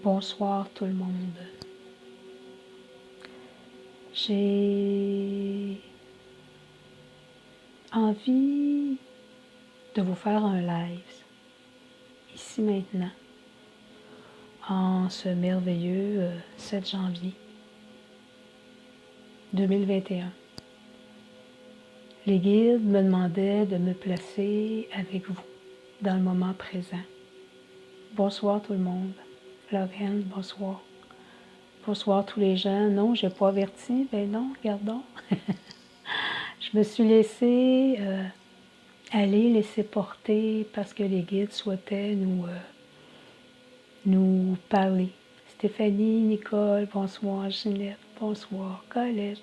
Bonsoir tout le monde. J'ai envie de vous faire un live, ici maintenant, en ce merveilleux 7 janvier 2021. Les guides me demandaient de me placer avec vous dans le moment présent. Bonsoir tout le monde. Lorraine, bonsoir. Bonsoir tous les gens. Non, je n'ai pas averti. Ben non, regardons. Je me suis laissée aller, laisser porter parce que les guides souhaitaient nous parler. Stéphanie, Nicole, bonsoir. Ginette, bonsoir. Colette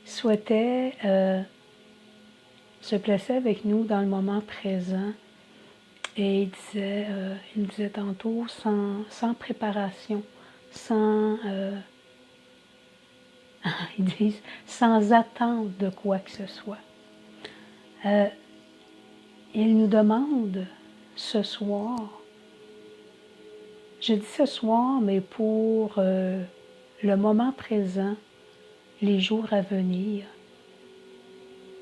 souhaitaient se placer avec nous dans le moment présent. Et il me disait tantôt, sans préparation, ils disent, sans attente de quoi que ce soit. Il nous demande ce soir, je dis ce soir, mais pour le moment présent, les jours à venir,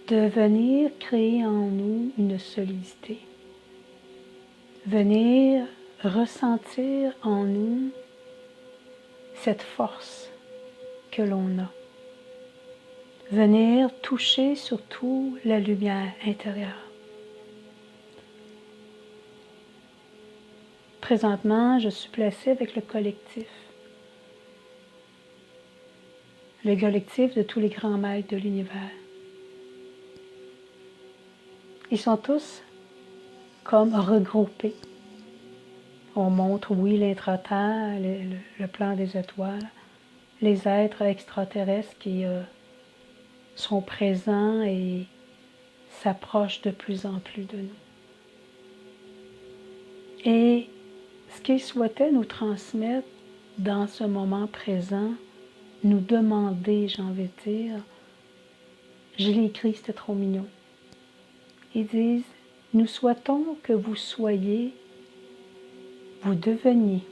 de venir créer en nous une solidité. Venir ressentir en nous cette force que l'on a. Venir toucher surtout la lumière intérieure. Présentement, je suis placée avec le collectif de tous les grands maîtres de l'univers. Ils sont tous comme regroupés. On montre, oui, l'intraterre, le plan des étoiles, les êtres extraterrestres qui sont présents et s'approchent de plus en plus de nous. Et ce qu'ils souhaitaient nous transmettre dans ce moment présent, nous demander, j'ai envie de dire, je l'ai écrit, c'était trop mignon. Ils disent, nous souhaitons que vous deveniez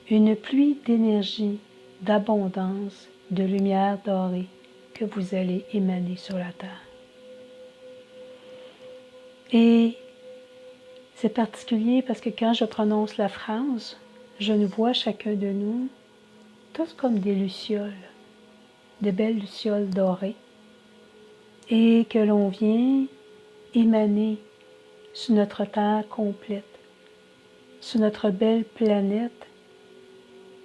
une pluie d'énergie, d'abondance, de lumière dorée que vous allez émaner sur la terre. Et c'est particulier parce que quand je prononce la phrase, je nous vois chacun de nous tous comme des lucioles, de belles lucioles dorées, et que l'on vient émaner sur notre terre complète, sur notre belle planète,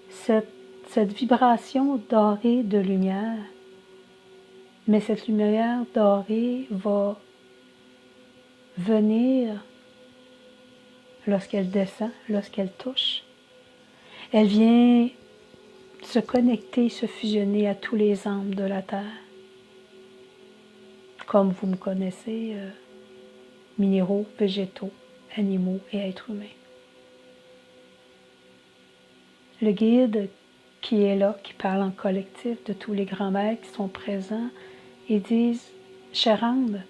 cette vibration dorée de lumière. Mais cette lumière dorée va venir lorsqu'elle descend, lorsqu'elle touche. Elle vient se connecter, se fusionner à tous les âmes de la Terre. Comme vous me connaissez, minéraux, végétaux, animaux et êtres humains. Le guide qui est là, qui parle en collectif de tous les grands maîtres qui sont présents, ils disent, chère âme,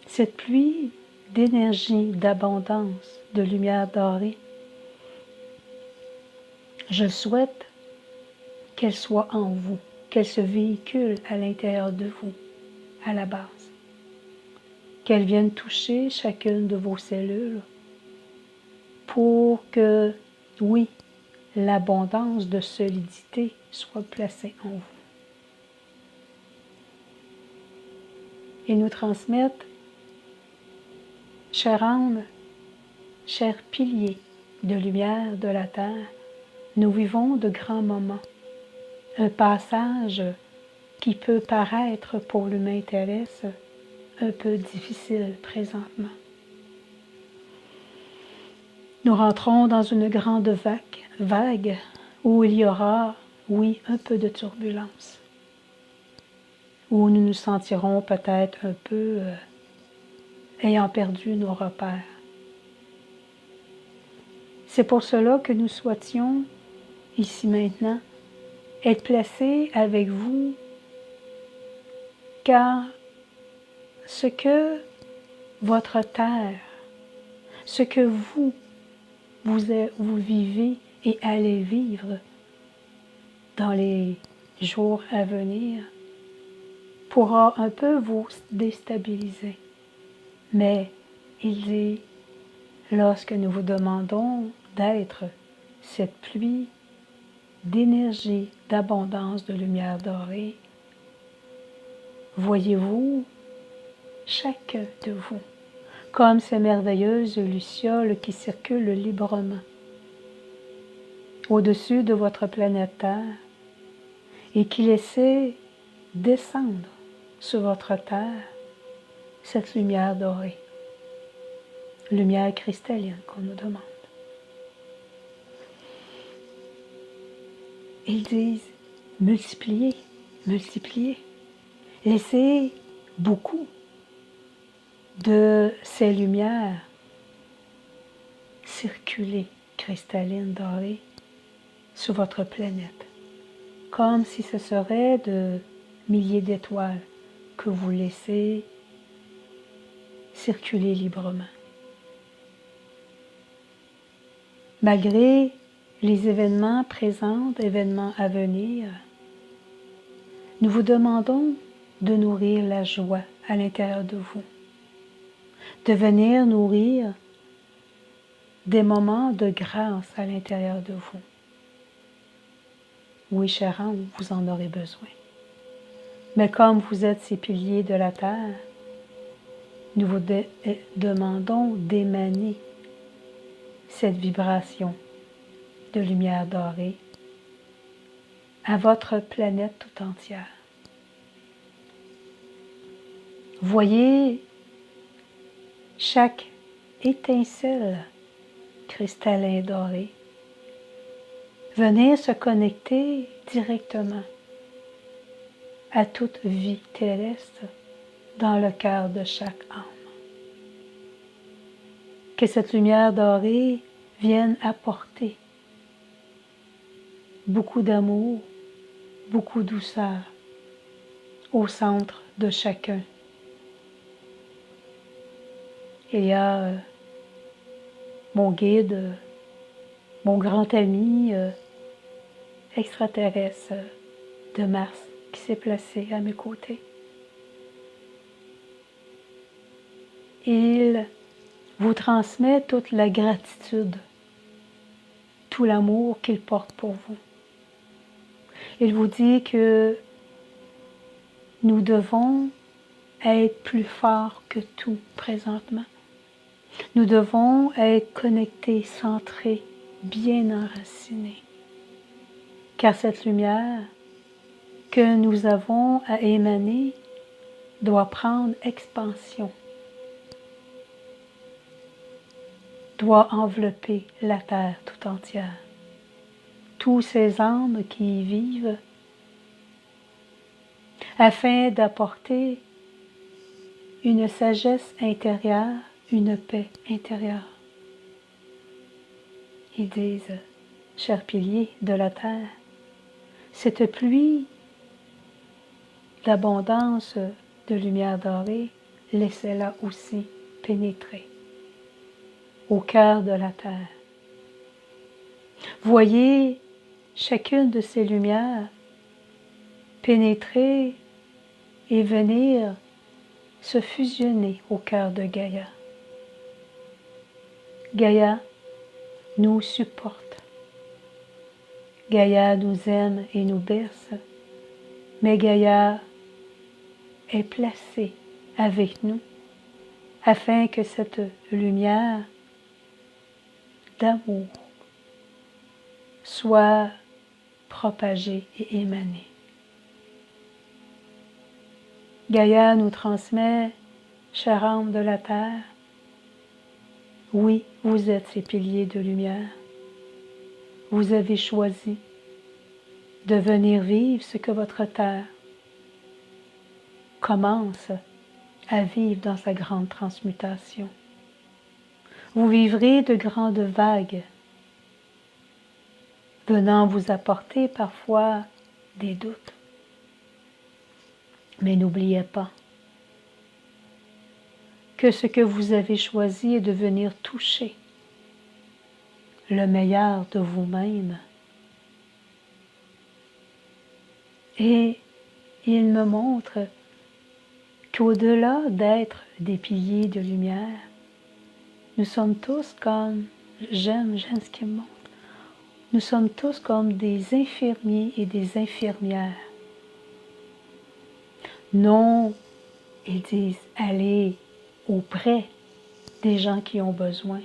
cette pluie d'énergie, d'abondance, de lumière dorée, je souhaite qu'elle soit en vous, qu'elle se véhicule à l'intérieur de vous, à la base. Qu'elle vienne toucher chacune de vos cellules pour que, oui, l'abondance de solidité soit placée en vous. Et nous transmettre, chère âme, cher pilier de lumière de la terre, nous vivons de grands moments. Un passage qui peut paraître pour l'humain terrestre un peu difficile présentement. Nous rentrons dans une grande vague où il y aura, oui, un peu de turbulence, où nous nous sentirons peut-être un peu ayant perdu nos repères. C'est pour cela que nous souhaitions, ici maintenant, être placés avec vous, car ce que votre terre, ce que vous vivez et allez vivre dans les jours à venir pourra un peu vous déstabiliser. Mais il dit, lorsque nous vous demandons d'être cette pluie d'énergie, d'abondance, de lumière dorée, voyez-vous chacun de vous comme ces merveilleuses lucioles qui circulent librement au-dessus de votre planète Terre et qui laissent descendre sur votre Terre cette lumière dorée, lumière cristalline qu'on nous demande. Ils disent, multipliez, multipliez, laissez beaucoup de ces lumières circuler, cristallines, dorées, sur votre planète, comme si ce serait de milliers d'étoiles que vous laissez circuler librement. Malgré les événements présents, événements à venir, nous vous demandons de nourrir la joie à l'intérieur de vous, de venir nourrir des moments de grâce à l'intérieur de vous. Oui, chère âme, vous en aurez besoin. Mais comme vous êtes ces piliers de la terre, nous vous demandons d'émaner cette vibration de lumière dorée à votre planète tout entière. Voyez chaque étincelle cristallin doré venir se connecter directement à toute vie terrestre dans le cœur de chaque âme. Que cette lumière dorée vienne apporter beaucoup d'amour, beaucoup de douceur au centre de chacun. Il y a mon guide, mon grand ami extraterrestre de Mars qui s'est placé à mes côtés. Il vous transmet toute la gratitude, tout l'amour qu'il porte pour vous. Il vous dit que nous devons être plus forts que tout présentement. Nous devons être connectés, centrés, bien enracinés. Car cette lumière que nous avons à émaner doit prendre expansion, doit envelopper la terre tout entière. Tous ces âmes qui y vivent, afin d'apporter une sagesse intérieure, une paix intérieure. Ils disent, chers piliers de la terre, cette pluie d'abondance de lumière dorée, laissez-la aussi pénétrer au cœur de la terre. Voyez chacune de ces lumières pénétrer et venir se fusionner au cœur de Gaïa. Gaïa nous supporte. Gaïa nous aime et nous berce, mais Gaïa est placée avec nous afin que cette lumière d'amour soit propagée et émanée. Gaïa nous transmet, chère âme de la terre, oui, vous êtes ces piliers de lumière. Vous avez choisi de venir vivre ce que votre terre commence à vivre dans sa grande transmutation. Vous vivrez de grandes vagues, venant vous apporter parfois des doutes. Mais n'oubliez pas que ce que vous avez choisi est de venir toucher le meilleur de vous-même. Et il me montre qu'au-delà d'être des piliers de lumière, nous sommes tous comme, j'aime ce qu'il me montre, nous sommes tous comme des infirmiers et des infirmières. Non, ils disent, allez auprès des gens qui ont besoin,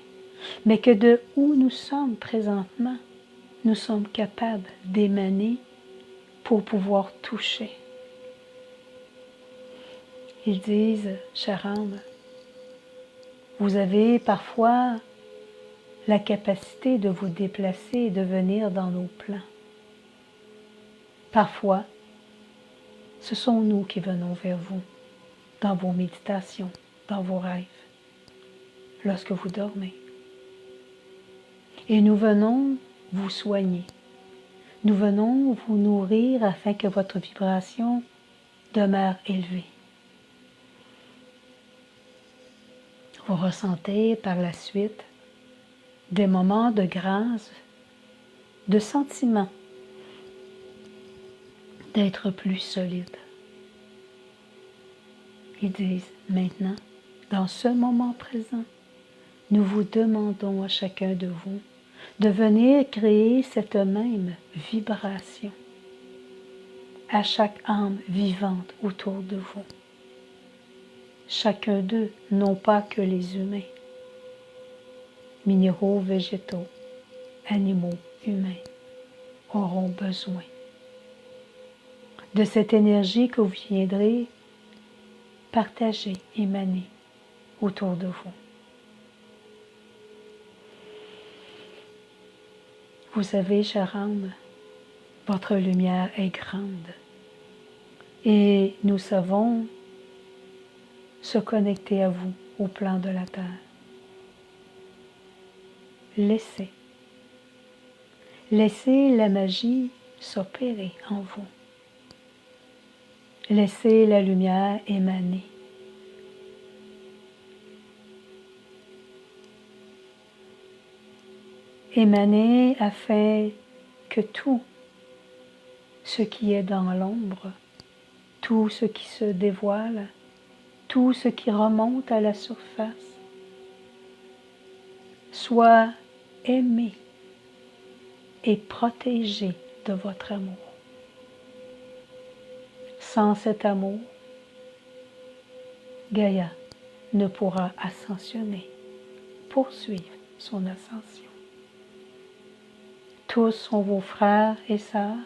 mais que de où nous sommes présentement, nous sommes capables d'émaner pour pouvoir toucher. Ils disent, chère âme, vous avez parfois la capacité de vous déplacer et de venir dans nos plans. Parfois, ce sont nous qui venons vers vous, dans vos méditations, dans vos rêves, lorsque vous dormez. Et nous venons vous soigner. Nous venons vous nourrir afin que votre vibration demeure élevée. Vous ressentez par la suite des moments de grâce, de sentiment d'être plus solide. Ils disent, maintenant, dans ce moment présent, nous vous demandons à chacun de vous de venir créer cette même vibration à chaque âme vivante autour de vous. Chacun d'eux, non pas que les humains, minéraux, végétaux, animaux, humains, auront besoin de cette énergie que vous viendrez partager, émaner autour de vous. Vous savez, chère âme, votre lumière est grande et nous savons se connecter à vous au plan de la terre. Laissez la magie s'opérer en vous. Laissez la lumière émaner. Émaner afin que tout ce qui est dans l'ombre, tout ce qui se dévoile, tout ce qui remonte à la surface, soit aimé et protégé de votre amour. Sans cet amour, Gaïa ne pourra ascensionner, poursuivre son ascension. Tous sont vos frères et sœurs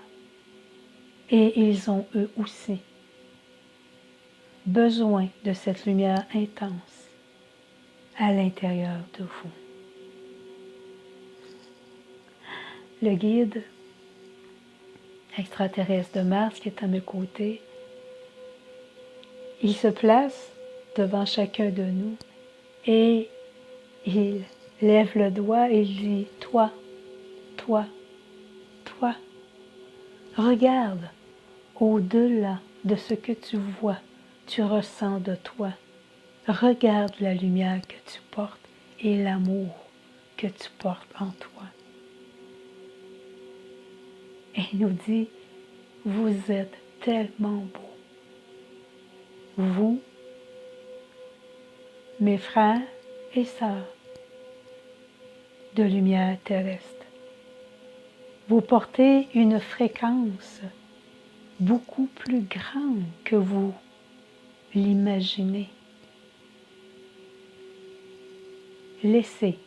et ils ont eux aussi besoin de cette lumière intense à l'intérieur de vous. Le guide extraterrestre de Mars qui est à mes côtés, il se place devant chacun de nous et il lève le doigt et il dit « Toi, toi, toi, regarde au-delà de ce que tu vois, tu ressens de toi. Regarde la lumière que tu portes et l'amour que tu portes en toi. » Et il nous dit, vous êtes tellement beaux. Vous, mes frères et sœurs de lumière terrestre, vous portez une fréquence beaucoup plus grande que vous l'imaginez. Laissez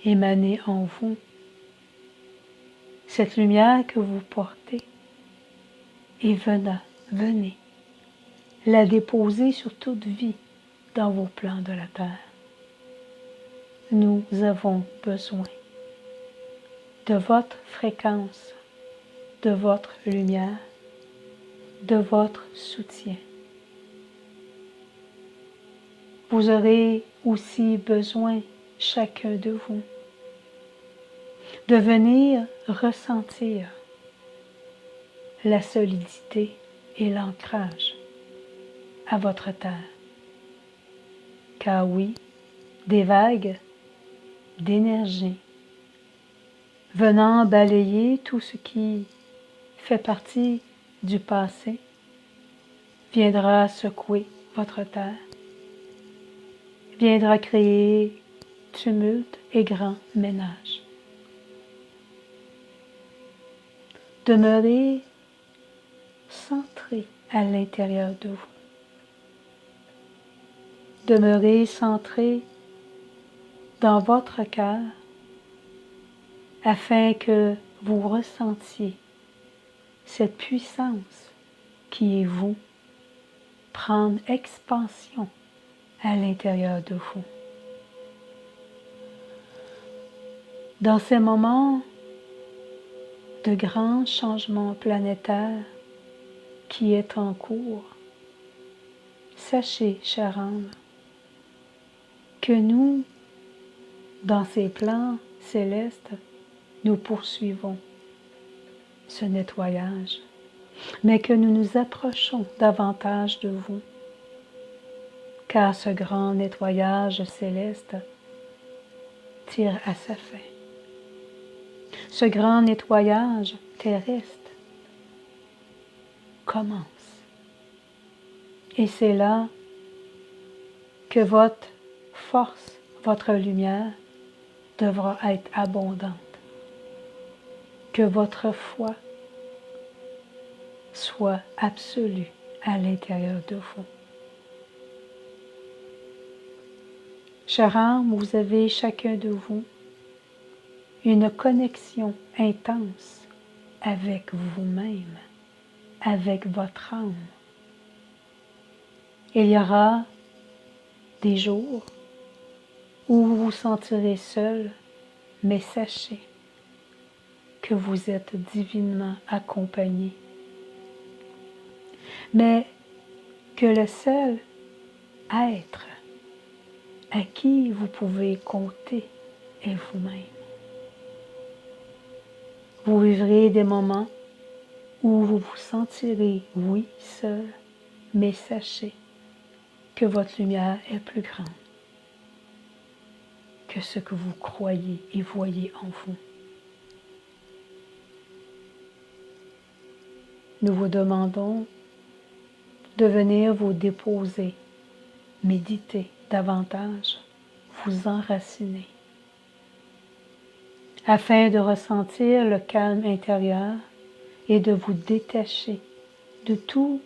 émaner en vous cette lumière que vous portez et venez la déposer sur toute vie dans vos plans de la terre. Nous avons besoin de votre fréquence, de votre lumière, de votre soutien. Vous aurez aussi besoin, chacun de vous, de venir ressentir la solidité et l'ancrage à votre terre. Car oui, des vagues d'énergie venant balayer tout ce qui fait partie du passé, viendra secouer votre terre, viendra créer tumulte et grand ménage. Demeurez centré à l'intérieur de vous. Demeurez centré dans votre cœur afin que vous ressentiez cette puissance qui est vous prendre expansion à l'intérieur de vous. Dans ces moments de grands changements planétaires qui est en cours, sachez, chère âme, que nous, dans ces plans célestes, nous poursuivons ce nettoyage, mais que nous nous approchons davantage de vous, car ce grand nettoyage céleste tire à sa fin. Ce grand nettoyage terrestre commence. Et c'est là que votre force, votre lumière devra être abondante. Que votre foi soit absolue à l'intérieur de vous. Chère âme, vous avez chacun de vous une connexion intense avec vous-même, avec votre âme. Il y aura des jours où vous vous sentirez seul, mais sachez que vous êtes divinement accompagné. Mais que le seul être à qui vous pouvez compter est vous-même. Vous vivrez des moments où vous vous sentirez, oui, seul, mais sachez que votre lumière est plus grande que ce que vous croyez et voyez en vous. Nous vous demandons de venir vous déposer, méditer davantage, vous enraciner, afin de ressentir le calme intérieur et de vous détacher de tout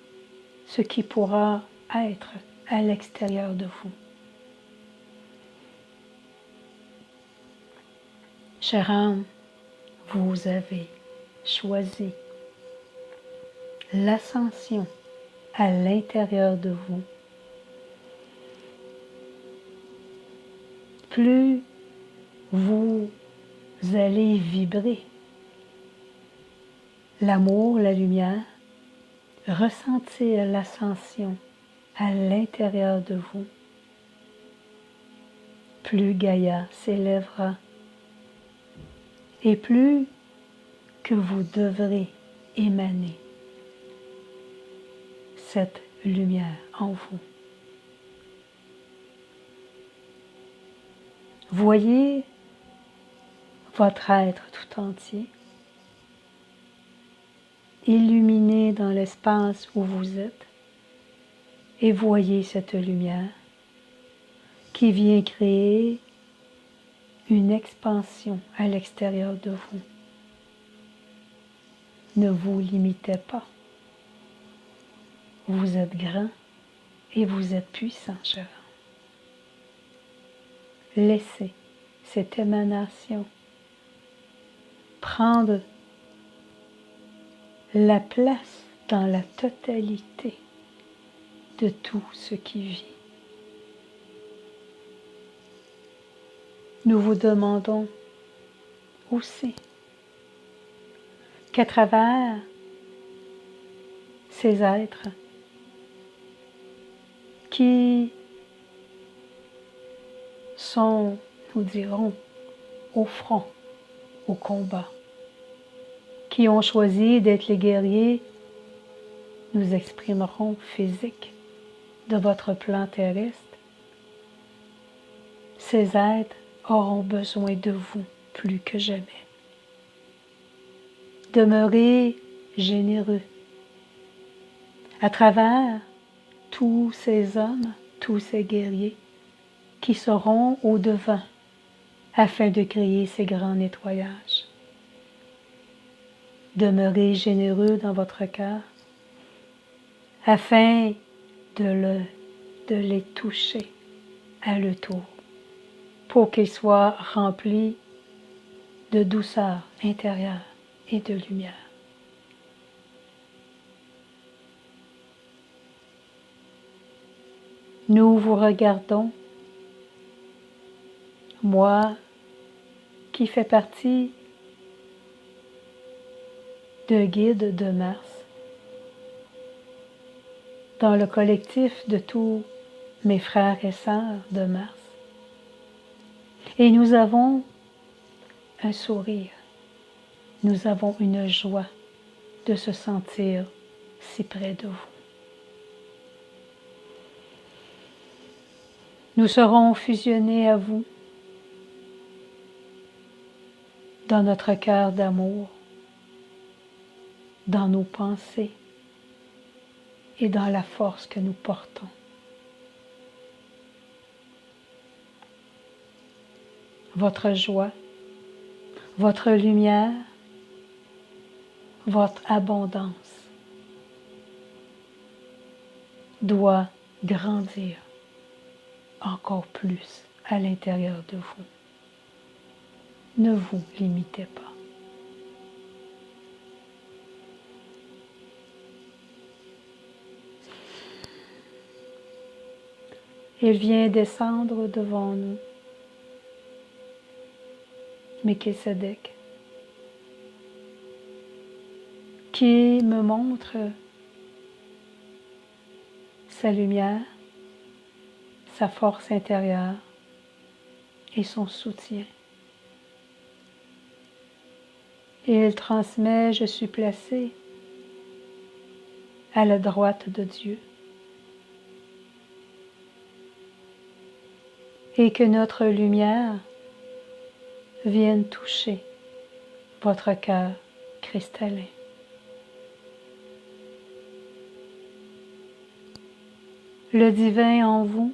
ce qui pourra être à l'extérieur de vous. Chère âme, vous avez choisi l'ascension à l'intérieur de vous. Plus vous allez vibrer l'amour, la lumière, ressentir l'ascension à l'intérieur de vous, plus Gaïa s'élèvera et plus que vous devrez émaner cette lumière en vous. Voyez votre être tout entier, illuminé dans l'espace où vous êtes, et voyez cette lumière qui vient créer une expansion à l'extérieur de vous. Ne vous limitez pas. Vous êtes grand et vous êtes puissant, cher. Laissez cette émanation prendre la place dans la totalité de tout ce qui vit. Nous vous demandons aussi qu'à travers ces êtres qui sont, nous dirons, au front, au combat, qui ont choisi d'être les guerriers, nous exprimerons physique de votre plan terrestre. Ces êtres auront besoin de vous plus que jamais. Demeurez généreux à travers tous ces hommes, tous ces guerriers qui seront au-devant afin de créer ces grands nettoyages. Demeurez généreux dans votre cœur afin de les toucher à leur tour pour qu'ils soient remplis de douceur intérieure et de lumière. Nous vous regardons, moi qui fais partie de Guide de Mars, dans le collectif de tous mes frères et sœurs de Mars. Et nous avons un sourire, nous avons une joie de se sentir si près de vous. Nous serons fusionnés à vous dans notre cœur d'amour, dans nos pensées et dans la force que nous portons. Votre joie, votre lumière, votre abondance doit grandir encore plus à l'intérieur de vous. Ne vous limitez pas. Il vient descendre devant nous, Melchisédek, qui me montre sa lumière, sa force intérieure et son soutien. Et il transmet, je suis placé à la droite de Dieu. Et que notre lumière vienne toucher votre cœur cristallin. Le divin en vous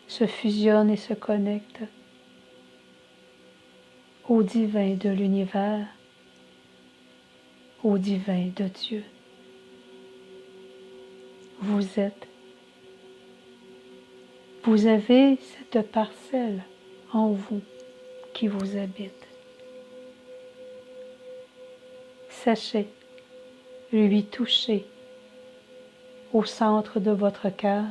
se fusionne et se connecte au divin de l'univers, au divin de Dieu. Vous avez cette parcelle en vous qui vous habite. Sachez lui toucher au centre de votre cœur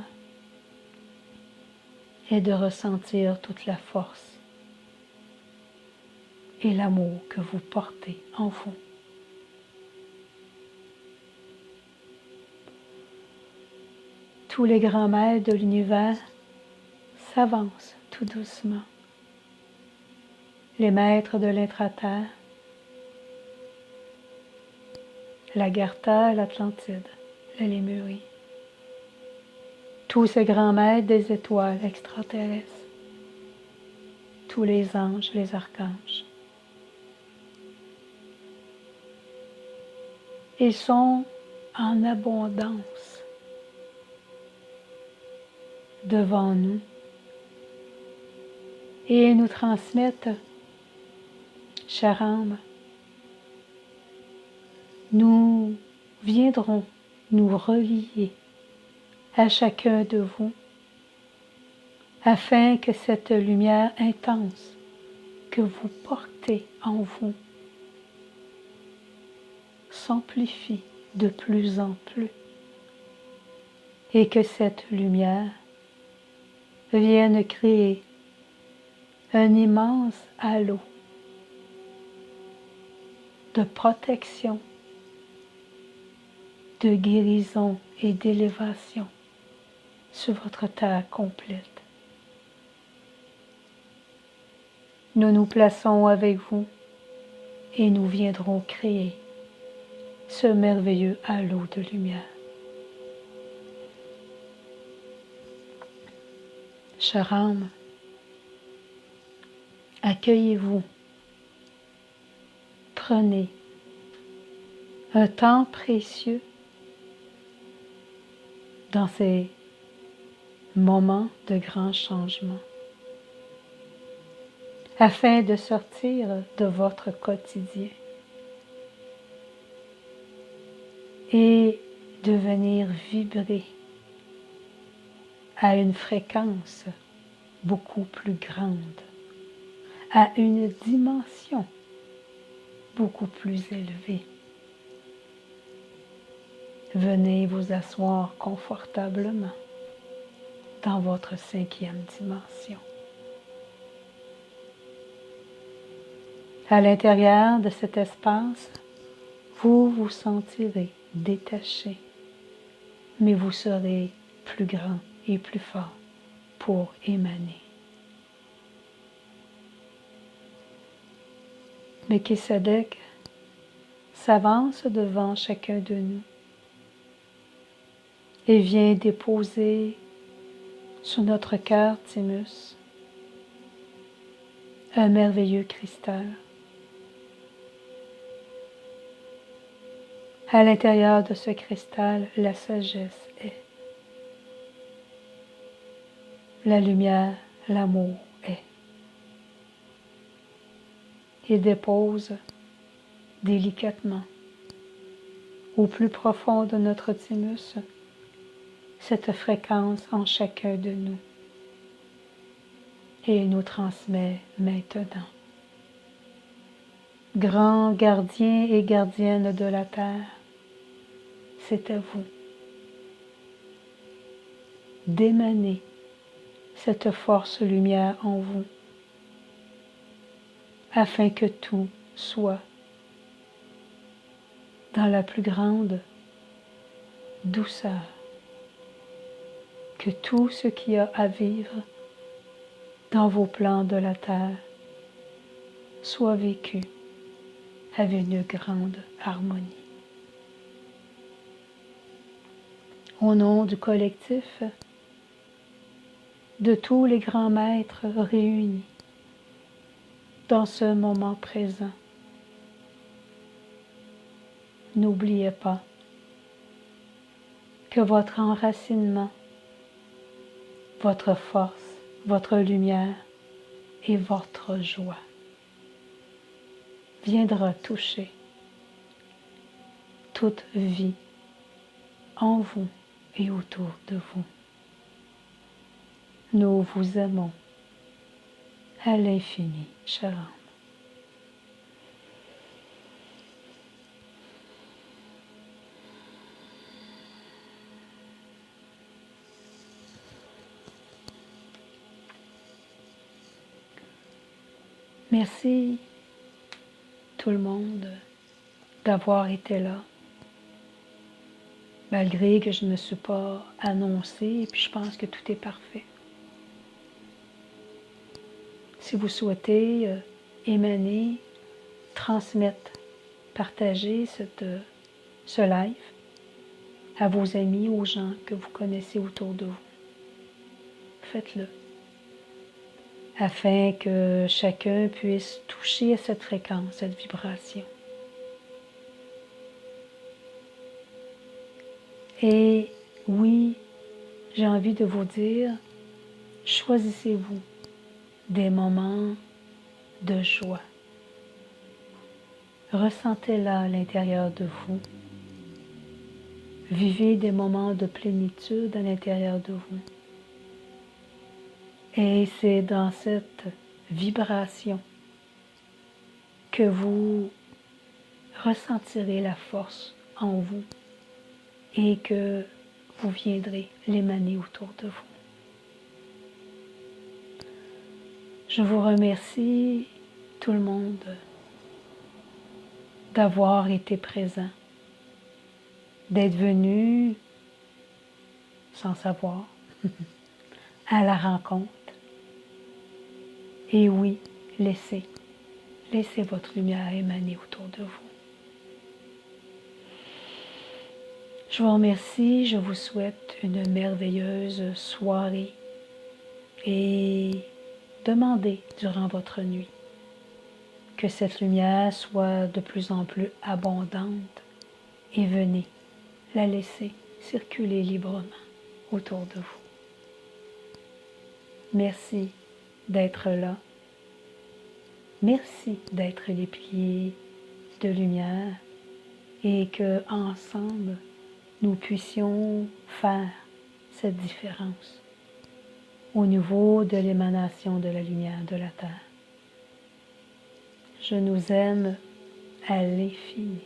et de ressentir toute la force et l'amour que vous portez en vous. Tous les grands maîtres de l'univers s'avancent tout doucement. Les maîtres de l'intraterre, l'Agartha, l'Atlantide, la Lémurie. Tous ces grands maîtres des étoiles extraterrestres, tous les anges, les archanges. Ils sont en abondance devant nous et ils nous transmettent, chère âme, nous viendrons nous relier à chacun de vous afin que cette lumière intense que vous portez en vous s'amplifie de plus en plus et que cette lumière vienne créer un immense halo de protection, de guérison et d'élévation sur votre terre complète. Nous nous plaçons avec vous et nous viendrons créer ce merveilleux halo de lumière. Chère âme, accueillez-vous. prenez un temps précieux dans ces moments de grands changements afin de sortir de votre quotidien et de venir vibrer à une fréquence beaucoup plus grande, à une dimension beaucoup plus élevée. Venez vous asseoir confortablement dans votre 5e dimension. À l'intérieur de cet espace, vous vous sentirez détaché, mais vous serez plus grand et plus fort pour émaner. Melchisédek s'avance devant chacun de nous et vient déposer sur notre cœur Thymus un merveilleux cristal. À l'intérieur de ce cristal, la sagesse est. La lumière, l'amour est. Il dépose délicatement au plus profond de notre thymus cette fréquence en chacun de nous et il nous transmet maintenant. Grands gardiens et gardiennes de la terre, c'est à vous d'émaner cette force lumière en vous afin que tout soit dans la plus grande douceur, que tout ce qu'il y a à vivre dans vos plans de la terre soit vécu avec une grande harmonie. Au nom du collectif, de tous les grands maîtres réunis dans ce moment présent, n'oubliez pas que votre enracinement, votre force, votre lumière et votre joie viendra toucher toute vie en vous et autour de vous. Nous vous aimons à l'infini, chère âme. Merci tout le monde d'avoir été là, malgré que je ne me suis pas annoncée, et puis je pense que tout est parfait. Si vous souhaitez émaner, transmettre, partager ce live à vos amis, aux gens que vous connaissez autour de vous, faites-le, afin que chacun puisse toucher à cette fréquence, cette vibration. Et oui, j'ai envie de vous dire, choisissez-vous des moments de joie. Ressentez-la à l'intérieur de vous. Vivez des moments de plénitude à l'intérieur de vous. Et c'est dans cette vibration que vous ressentirez la force en vous et que vous viendrez l'émaner autour de vous. Je vous remercie, tout le monde, d'avoir été présent, d'être venu sans savoir à la rencontre. Et oui, laissez votre lumière émaner autour de vous. Je vous remercie, je vous souhaite une merveilleuse soirée et demandez durant votre nuit que cette lumière soit de plus en plus abondante et venez la laisser circuler librement autour de vous. Merci d'être là. Merci d'être les piliers de lumière et que ensemble nous puissions faire cette différence au niveau de l'émanation de la lumière de la Terre. Je nous aime à l'infini.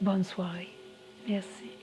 Bonne soirée. Merci.